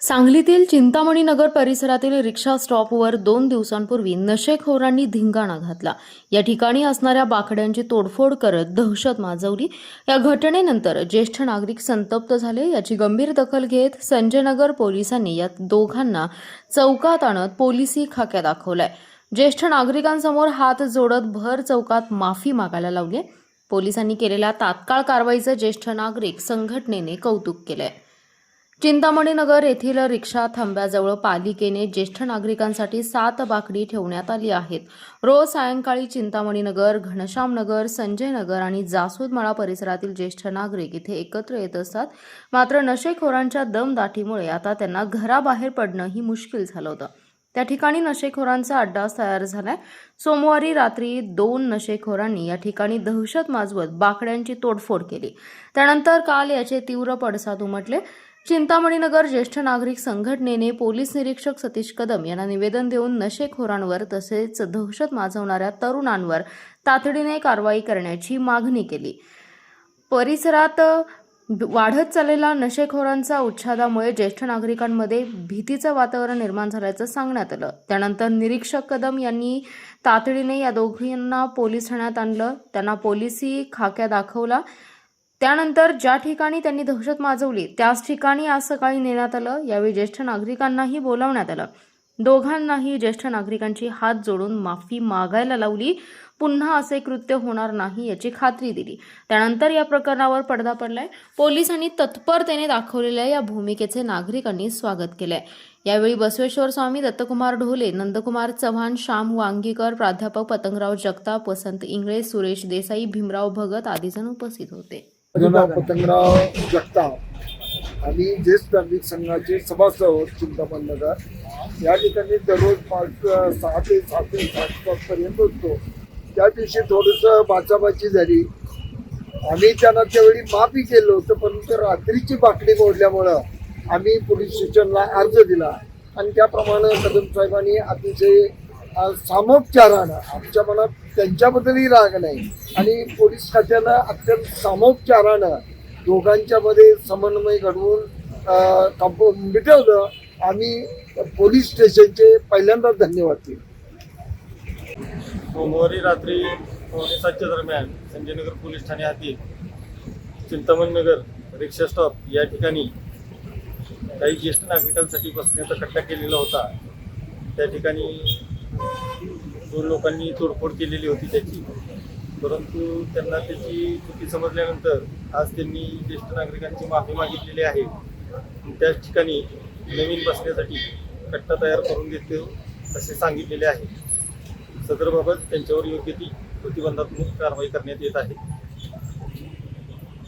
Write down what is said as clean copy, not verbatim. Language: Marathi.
सांगलीतील चिंतामणी नगर परिसरातील रिक्षा स्टॉपवर 2 दिवसांपूर्वी नशेखोरांनी धिंगाणा घातला। या ठिकाणी असणाऱ्या बाकड्यांची तोडफोड करत दहशत माजवली। या घटनेनंतर ज्येष्ठ नागरिक संतप्त झाले। याची गंभीर दखल घेत संजयनगर पोलिसांनी या दोघांना चौकात आणत पोलिसी खाक्या दाखवलाय। ज्येष्ठ नागरिकांसमोर हात जोडत भर चौकात माफी मागायला लावली। पोलिसांनी केलेल्या तात्काळ कारवाईचं ज्येष्ठ नागरिक संघटनेने कौतुक केलंय। चिंतामणी नगर येथील रिक्षा थांब्याजवळ पालिकेने ज्येष्ठ नागरिकांसाठी 7 बाकडी ठेवण्यात आली आहेत। रोज सायंकाळी चिंतामणी नगर, घनश्याम नगर, संजय नगर आणि जासूदमळा परिसरातील ज्येष्ठ नागरिक इथे एकत्र येत असतात। मात्र नशेखोरांच्या दमदाटीमुळे आता त्यांना घराबाहेर पडणंही मुश्किल झालं होतं। त्या ठिकाणी नशेखोरांचा अड्डा तयार झालाय। सोमवारी रात्री 2 नशेखोरांनी या ठिकाणी दहशत माजवत बाकड्यांची तोडफोड केली। त्यानंतर काल याचे तीव्र पडसाद उमटले। चिंतामणी नगर ज्येष्ठ नागरिक संघटनेने पोलीस निरीक्षक सतीश कदम यांना निवेदन देऊन नशेखोरांवर तसेच दहशत माजवणाऱ्या तरुणांवर तातडीने कारवाई करण्याची मागणी केली। परिसरात वाढत चाललेल्या नशेखोरांच्या उच्छादामुळे ज्येष्ठ नागरिकांमध्ये भीतीचं वातावरण निर्माण झाल्याचं सांगण्यात आलं। त्यानंतर निरीक्षक कदम यांनी तातडीने या दोघांना पोलीस ठाण्यात आणलं, त्यांना पोलिसी खाक्या दाखवला। त्यानंतर ज्या ठिकाणी त्यांनी दहशत माजवली त्याच ठिकाणी आज सकाळी नेण्यात आलं। यावेळी ज्येष्ठ नागरिकांनाही बोलावण्यात आलं। दोघांनाही ज्येष्ठ नागरिकांची हात जोडून माफी मागायला लावली। पुन्हा असे कृत्य होणार नाही याची खात्री दिली। त्यानंतर या प्रकरणावर पडदा पडलाय। पोलिसांनी तत्परतेने दाखवलेल्या या भूमिकेचे नागरिकांनी स्वागत केलंय। यावेळी बसवेश्वर स्वामी, दत्तकुमार ढोले, नंदकुमार चव्हाण, श्याम वांगीकर, प्राध्यापक पतंगराव जगताप, वसंत इंगळे, सुरेश देसाई, भीमराव भगत आदी जण उपस्थित होते। पतंगराव जगताप आणि ज्येष्ठ नागरिक संघाचे सभासद आहोत चिंतामणी नगर। या ठिकाणी दररोज 6 ते 7 पर्यंत होतो। त्या दिवशी थोडंसं बाचाबाची झाली। आम्ही त्यांना त्यावेळी माफी केलं होतं, परंतु रात्रीची बाकडी मोडल्यामुळं आम्ही पोलीस स्टेशनला अर्ज दिला आणि त्याप्रमाणे कदम साहेबांनी अतिशय सामोपचारानं, आमच्या मनात त्यांच्याबद्दलही राग नाही आणि पोलीस खात्यानं अत्यंत सामोपचारानं दोघांच्यामध्ये समन्वय घडवून मिटवलं। आम्ही पोलीस स्टेशनचे पहिल्यांदाच धन्यवाद केले। सोमवारी रात्री 7:15 दरम्यान संजयनगर पोलीस ठाणे हद्दीत चिंतामणी नगर रिक्षा स्टॉप या ठिकाणी काही ज्येष्ठ नागरिकांसाठी बसण्याचा कट्टा केलेला होता। त्या ठिकाणी 2 लोकांनी तोडफोड केलेली होती त्याची, परंतु त्यांना त्याची चुकी समजल्यानंतर आज त्यांनी ज्येष्ठ नागरिकांची माफी मागितलेली आहे। त्याच ठिकाणी नवीन बसण्यासाठी कट्टा तयार करून देतो असे सांगितलेले आहे। सदरबाबत त्यांच्यावर योग्य ती प्रतिबंधात्मक कारवाई करण्यात येत आहे।